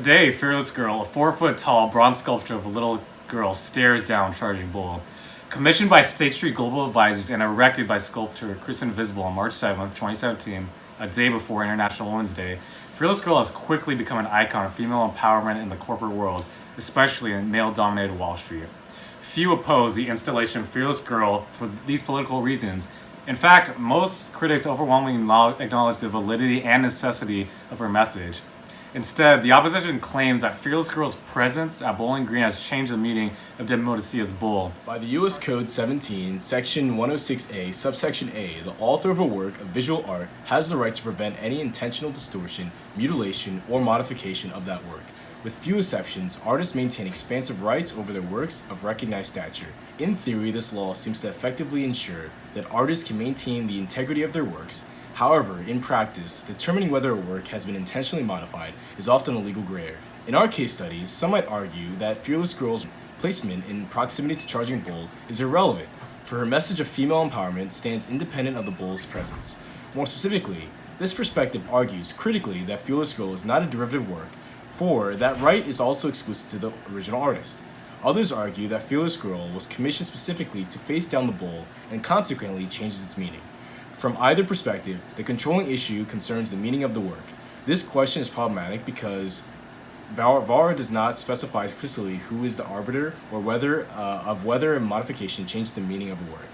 Today, Fearless Girl, a 4-foot-tall bronze sculpture of a little girl, stares down Charging Bull. Commissioned by State Street Global Advisors and erected by sculptor Chris Invisible on March 7, 2017, a day before International Women's Day, Fearless Girl has quickly become an icon of female empowerment in the corporate world, especially in male-dominated Wall Street. Few oppose the installation of Fearless Girl for these political reasons. In fact, most critics overwhelmingly acknowledge the validity and necessity of her message. Instead, the opposition claims that Fearless Girl's presence at Bowling Green has changed the meaning of Demodicia's bull. By the U.S. Code 17, Section 106A, subsection A, the author of a work of visual art has the right to prevent any intentional distortion, mutilation, or modification of that work. With few exceptions, artists maintain expansive rights over their works of recognized stature. In theory, this law seems to effectively ensure that artists can maintain the integrity of their works. However, in practice, determining whether a work has been intentionally modified is often a legal gray area. In our case studies, some might argue that Fearless Girl's placement in proximity to Charging Bull is irrelevant, for her message of female empowerment stands independent of the bull's presence. More specifically, this perspective argues critically that Fearless Girl is not a derivative work, for that right is also exclusive to the original artist. Others argue that Fearless Girl was commissioned specifically to face down the bull and consequently changes its meaning. From either perspective, the controlling issue concerns the meaning of the work. This question is problematic because VARA does not specify explicitly who is the arbiter or whether a modification changed the meaning of a work.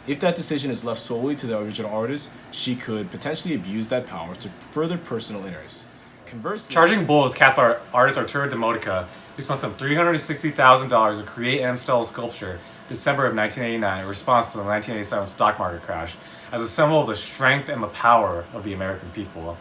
If that decision is left solely to the original artist, she could potentially abuse that power to further personal interests. Conversely, Charging Bull is cast by artist Arturo Demodica, who spent some $360,000 to create and install a sculpture December of 1989 in response to the 1987 stock market crash, as a symbol of the strength and the power of the American people.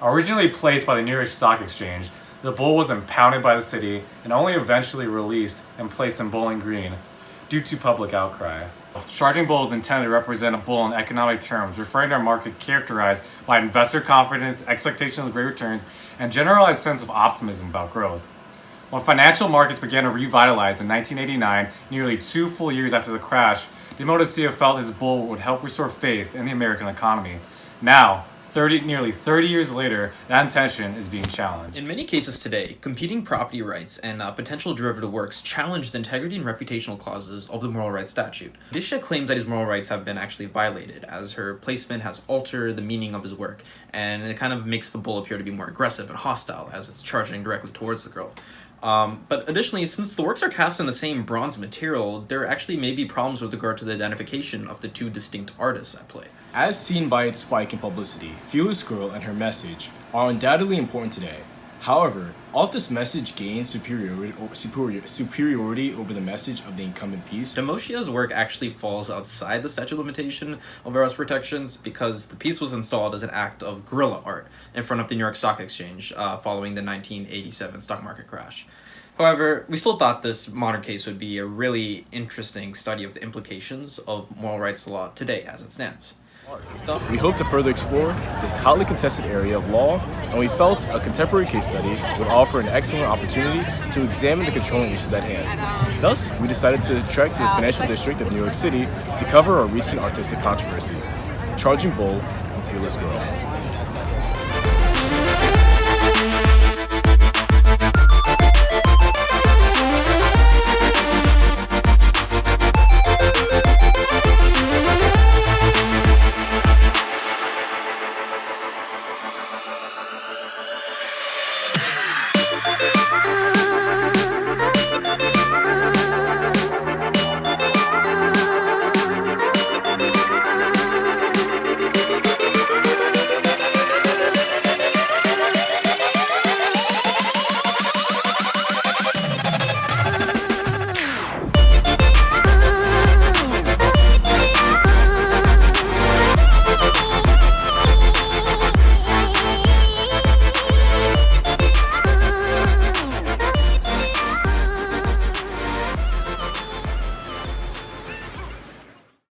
Originally placed by the New York Stock Exchange, the bull was impounded by the city and only eventually released and placed in Bowling Green due to public outcry. Charging Bull is intended to represent a bull in economic terms, referring to a market characterized by investor confidence, expectation of great returns, and generalized sense of optimism about growth. When financial markets began to revitalize in 1989, nearly 2 full years after the crash, Demodicia felt his bull would help restore faith in the American economy. Now, nearly 30 years later, that intention is being challenged. In many cases today, competing property rights and potential derivative works challenge the integrity and reputational clauses of the moral rights statute. Demodicia claims that his moral rights have been actually violated, as her placement has altered the meaning of his work, and it kind of makes the bull appear to be more aggressive and hostile as it's charging directly towards the girl. But additionally, since the works are cast in the same bronze material, there actually may be problems with regard to the identification of the two distinct artists at play. as seen by its spike in publicity, Fearless Girl and her message are undoubtedly important today. However, ought this message gain superiority over the message of the incumbent piece? Demodicia's work actually falls outside the statute of limitation of Vera's protections because the piece was installed as an act of guerrilla art in front of the New York Stock Exchange following the 1987 stock market crash. However, we still thought this modern case would be a really interesting study of the implications of moral rights law today as it stands. We hope to further explore this hotly contested area of law, and we felt a contemporary case study would offer an excellent opportunity to examine the controlling issues at hand. Thus, we decided to trek to the Financial District of New York City to cover a recent artistic controversy, Charging Bull and Fearless Girl.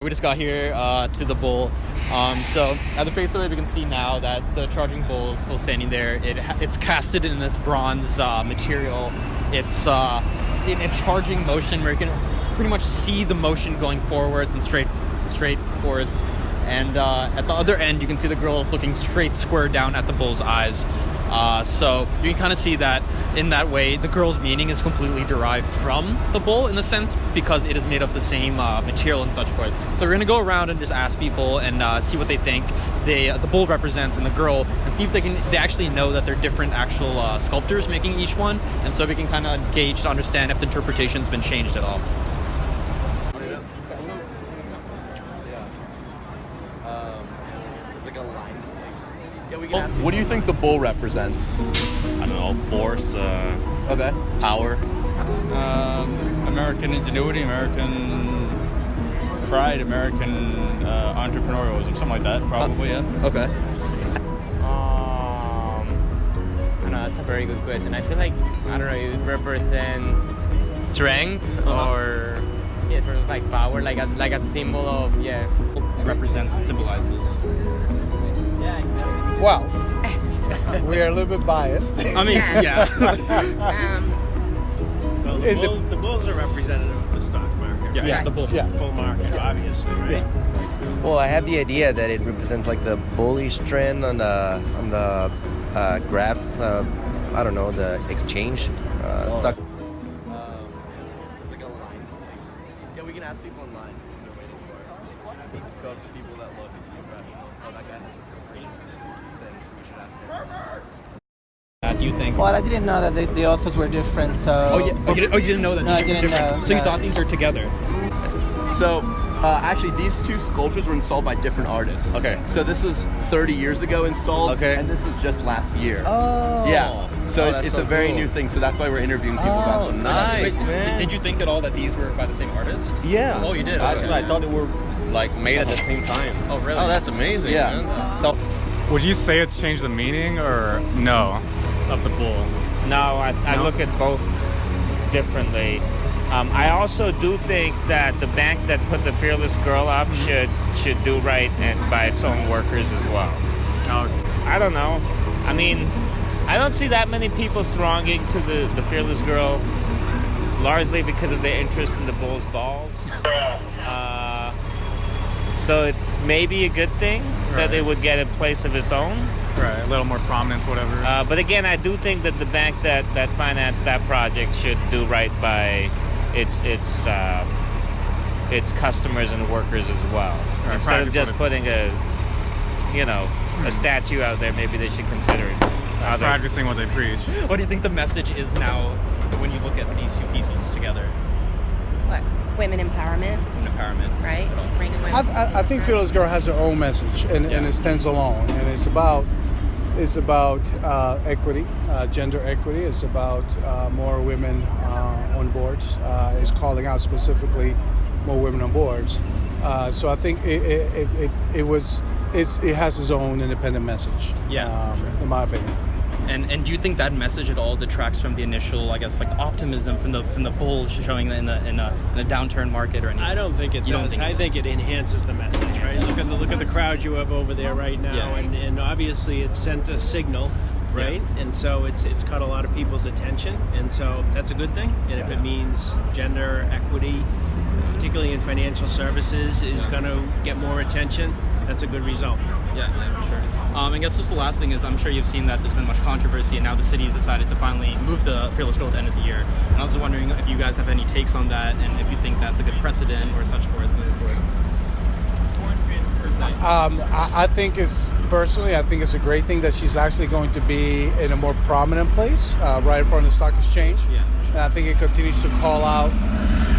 We just got here to the bull. So at the face of it, we can see now that the Charging Bull is still standing there. It's casted in this bronze material. It's in a charging motion where you can pretty much see the motion going forwards and straight forwards. And at the other end, you can see the girl is looking straight square down at the bull's eyes. So you can kind of see that in that way, the girl's meaning is completely derived from the bull in the sense because it is made of the same material and such forth. So we're going to go around and just ask people and see what they think the bull represents and the girl, and see if they actually know that they're different actual sculptors making each one, and so we can kind of gauge to understand if the interpretation's been changed at all. What do you think the bull represents? I don't know, force, Okay. power. American ingenuity, American pride, American entrepreneurialism, something like that, probably, yes. Okay. I don't know, that's a very good question. I feel like, I don't know, it represents strength or, yeah, sort of like power, like a symbol of, yeah. It represents and symbolizes. Well, we are a little bit biased. I mean, Yes. Well, the bulls are representative of the stock market. yeah, Yeah. the bull. Yeah. Bull market, obviously, right? Yeah. Well, I have the idea that it represents like the bullish trend on the graphs. I don't know, the exchange stock. It's like a line. Yeah, we can ask people online because they're waiting for it. I think go up to people that look professional. Oh, that guy has a Supreme thing, so we should ask him. Do you think? Well, I didn't know that the authors were different, so... Oh, yeah. Oh, you didn't know that? No, I these were didn't different. know, So you no. thought these were together? So, actually, these two sculptures were installed by different artists. Okay. So this was 30 years ago installed. Okay. And this was just last year. Oh. Yeah. So Oh, that's it's so a very cool. new thing. So that's why we're interviewing people about them. Nice, man. Did you think at all that these were by the same artist? Yeah. Oh, you did? Actually, I thought they were like made at the same time. Oh, really? Oh, that's amazing. Yeah. Man. So Would you say it's changed the meaning or no of the bull? No, I look at both differently. I also do think that the bank that put the Fearless Girl up should do right and by its own workers as well. Oh, I don't know. I mean, I don't see that many people thronging to the Fearless Girl, largely because of their interest in the Bulls balls. So it's maybe a good thing that it would get a place of its own. right, a little more prominence, whatever. But again, I do think that the bank that financed that project should do right by its customers and workers as well. Right, Instead of practice just what it- putting a statue out there, maybe they should consider it. Practicing what they preach. What do you think the message is now when you look at these two pieces together? What? Women empowerment, Empowerment. right? Bringing women. I think Fearless Girl has her own message, and it stands alone. And it's about equity, gender equity. It's about more women on boards. It's calling out specifically more women on boards. So I think it has its own independent message. Yeah, sure. In my opinion. And do you think that message at all detracts from the initial, I guess, like optimism from the bull showing in a downturn market or anything? I don't think it You don't does. think it I think it enhances the message, right? Look at the crowd you have over there right now, Yeah. and obviously it sent a signal, right? And so it's caught a lot of people's attention, and so that's a good thing. And if it means gender equity, particularly in financial services, is going to get more attention, that's a good result. Yeah, for sure. I guess just the last thing is I'm sure you've seen that there's been much controversy, and now the city has decided to finally move the Fearless Girl at the end of the year. And I was just wondering if you guys have any takes on that, and if you think that's a good precedent or such forth moving forward. I think it's a great thing that she's actually going to be in a more prominent place, right in front of the stock exchange. Yeah. And I think it continues to call out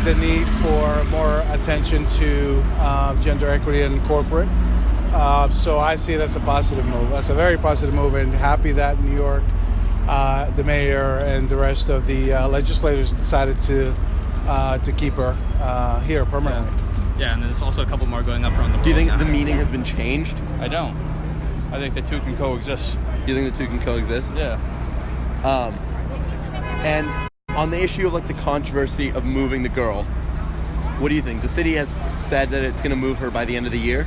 the need for more attention to gender equity in corporate. So I see it as a positive move. That's a very positive move, and happy that New York, the mayor, and the rest of the legislators decided to keep her here permanently. Yeah, and there's also a couple more going up around the world. Do you think now. the meaning has been changed? I don't. I think the two can coexist. Do you think the two can coexist? Yeah. And on the issue of like the controversy of moving the girl, what do you think? The city has said that it's going to move her by the end of the year.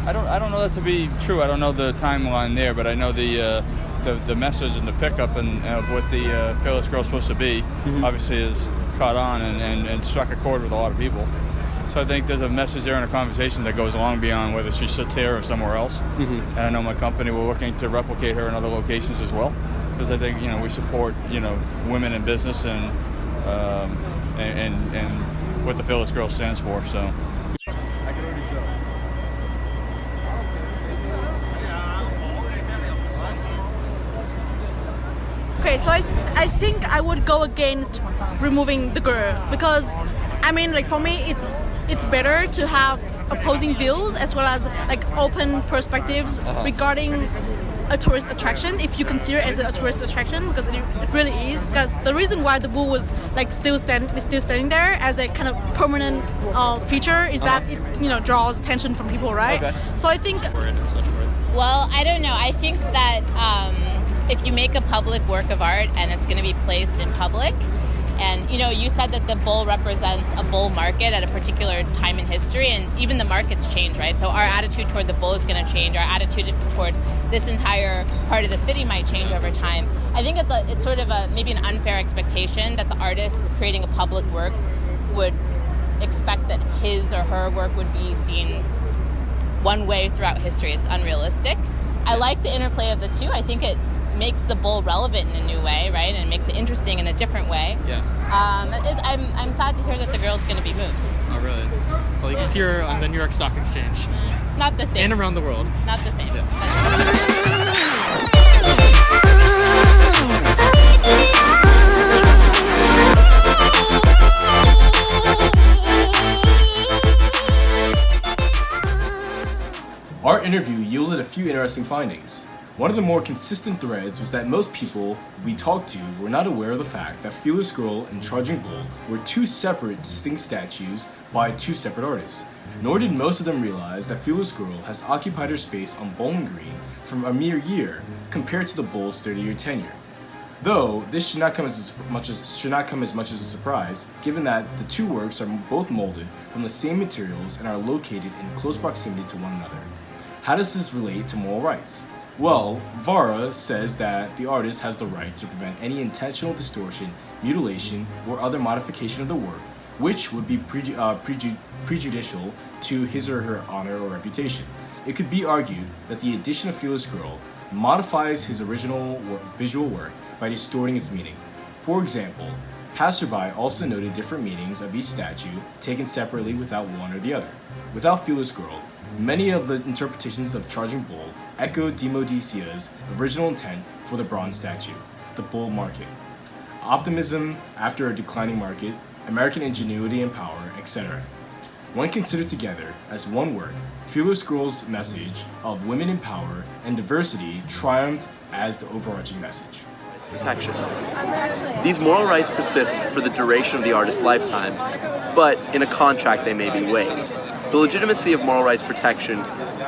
I don't know that to be true. I don't know the timeline there, but I know the message and the pickup and of what the Fearless Girl is supposed to be obviously has caught on and struck a chord with a lot of people. So I think there's a message there in a conversation that goes along beyond whether she sits here or somewhere else. And I know my company, we're looking to replicate her in other locations as well, because I think we support women in business and what the Fearless Girl stands for. So. Okay, so I think I would go against removing the girl, because for me it's better to have opposing views as well as open perspectives regarding a tourist attraction, if you consider it as a tourist attraction, because it really is. Because the reason why the bull was still standing there as a kind of permanent feature is that it draws attention from people, right? Okay. So I think. Well, I don't know. I think that if you make a public work of art and it's going to be placed in public, and you said that the bull represents a bull market at a particular time in history, and even the markets change, right? So our attitude toward the bull is going to change. Our attitude toward this entire part of the city might change over time. I think it's sort of maybe an unfair expectation that the artist creating a public work would expect that his or her work would be seen one way throughout history. It's unrealistic. I like the interplay of the two. I think it makes the bull relevant in a new way, right? And it makes it interesting in a different way. Yeah. I'm sad to hear that the girl's going to be moved. Oh, really? Well, you can see her on the New York Stock Exchange. Not the same. And around the world. Not the same. Yeah. Our interview yielded a few interesting findings. One of the more consistent threads was that most people we talked to were not aware of the fact that Fearless Girl and Charging Bull were two separate, distinct statues by two separate artists. Nor did most of them realize that Fearless Girl has occupied her space on Bowling Green for a mere year compared to the Bull's 30-year tenure. Though this should not come as much as a surprise, given that the two works are both molded from the same materials and are located in close proximity to one another. How does this relate to moral rights? Well, Vara says that the artist has the right to prevent any intentional distortion, mutilation, or other modification of the work, which would be prejudicial to his or her honor or reputation. It could be argued that the addition of Fearless Girl modifies his original visual work by distorting its meaning. For example, passerby also noted different meanings of each statue taken separately without one or the other. Without Fearless Girl, many of the interpretations of Charging Bull echoed Demodicia's original intent for the bronze statue, the bull market. Optimism after a declining market, American ingenuity and power, etc. When considered together as one work, Fearless Girl's message of women in power and diversity triumphed as the overarching message. Protection. These moral rights persist for the duration of the artist's lifetime, but in a contract they may be waived. The legitimacy of moral rights protection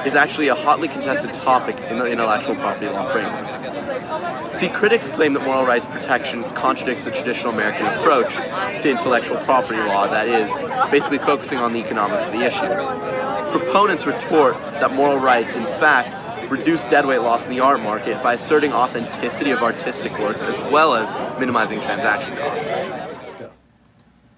is actually a hotly contested topic in the intellectual property law framework. See, critics claim that moral rights protection contradicts the traditional American approach to intellectual property law, that is, basically focusing on the economics of the issue. Proponents retort that moral rights, in fact, reduce deadweight loss in the art market by asserting authenticity of artistic works as well as minimizing transaction costs.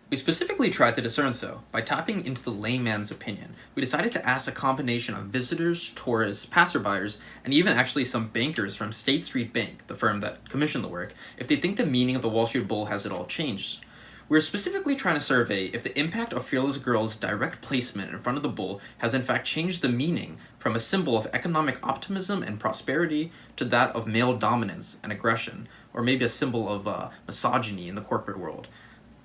We specifically tried to discern so by tapping into the layman's opinion. We decided to ask a combination of visitors, tourists, passerbyers, and even actually some bankers from State Street Bank, the firm that commissioned the work, if they think the meaning of the Wall Street Bull has at all changed. We're specifically trying to survey if the impact of Fearless Girl's direct placement in front of the bull has in fact changed the meaning from a symbol of economic optimism and prosperity to that of male dominance and aggression, or maybe a symbol of misogyny in the corporate world.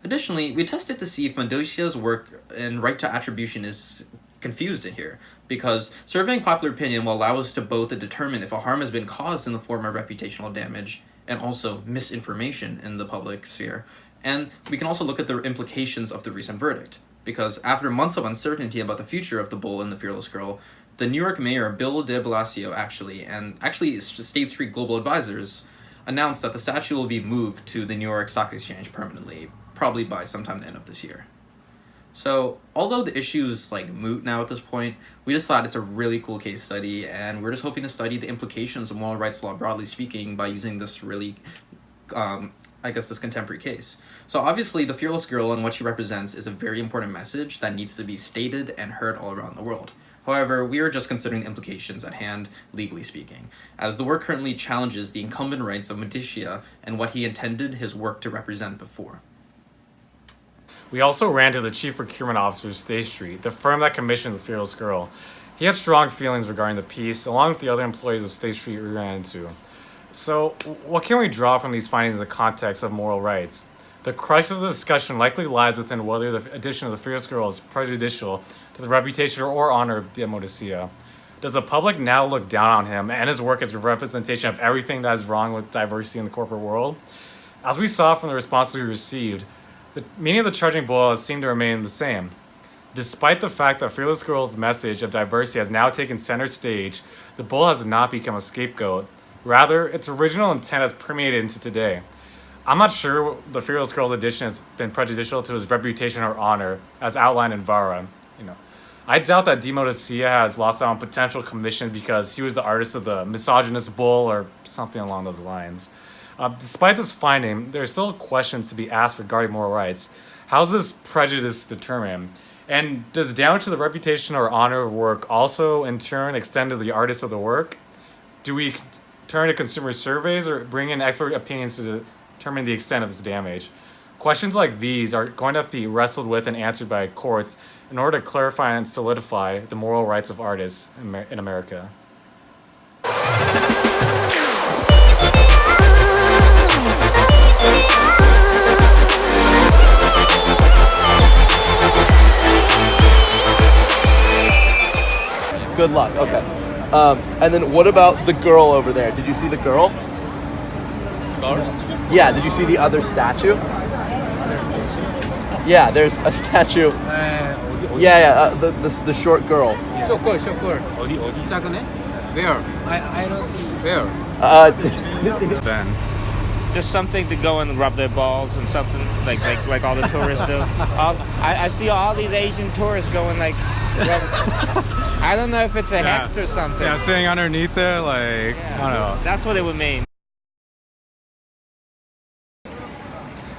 Additionally, we tested to see if Mendocia's work and right to attribution is confused in here, because surveying popular opinion will allow us to both determine if a harm has been caused in the form of reputational damage and also misinformation in the public sphere. And we can also look at the implications of the recent verdict, because after months of uncertainty about the future of the bull and the Fearless Girl, the New York Mayor Bill de Blasio actually State Street Global Advisors announced that the statue will be moved to the New York Stock Exchange permanently, probably by sometime the end of this year. So, although the issue is moot now at this point, we just thought it's a really cool case study, and we're just hoping to study the implications of moral rights law broadly speaking by using this really this contemporary case. So obviously the fearless girl and what she represents is a very important message that needs to be stated and heard all around the world. However, we are just considering the implications at hand, legally speaking, as the work currently challenges the incumbent rights of Medicia and what he intended his work to represent before. We also ran to the chief procurement officer of State Street, the firm that commissioned the Fearless Girl. He had strong feelings regarding the piece, along with the other employees of State Street we ran into. So, what can we draw from these findings in the context of moral rights? The crux of the discussion likely lies within whether the addition of the Fearless Girl is prejudicial to the reputation or honor of de Medicia. Does the public now look down on him and his work as a representation of everything that is wrong with diversity in the corporate world? As we saw from the responses we received, the meaning of the charging bull has seemed to remain the same. Despite the fact that Fearless Girl's message of diversity has now taken center stage, the bull has not become a scapegoat. Rather, its original intent has permeated into today. I'm not sure the Fearless Girl's addition has been prejudicial to his reputation or honor, as outlined in Vara. I doubt that de Medicia has lost out on potential commission because he was the artist of the misogynist bull or something along those lines. Despite this finding, there are still questions to be asked regarding moral rights. How is this prejudice determined? And does damage to the reputation or honor of work also, in turn, extend to the artist of the work? Do we turn to consumer surveys or bring in expert opinions to determine the extent of this damage? Questions like these are going to have to be wrestled with and answered by courts in order to clarify and solidify the moral rights of artists in America. Good luck. Okay. And then what about the girl over there? Did you see the girl? Yeah. Did you see the other statue? Yeah. There's a statue. The short girl. Short girl. Where? I don't see. Where? Ben. Just something to go and rub their balls and something like all the tourists do. I see all these Asian tourists going like. I don't know if it's a hex or something. Yeah, sitting underneath it, I don't know. That's what it would mean.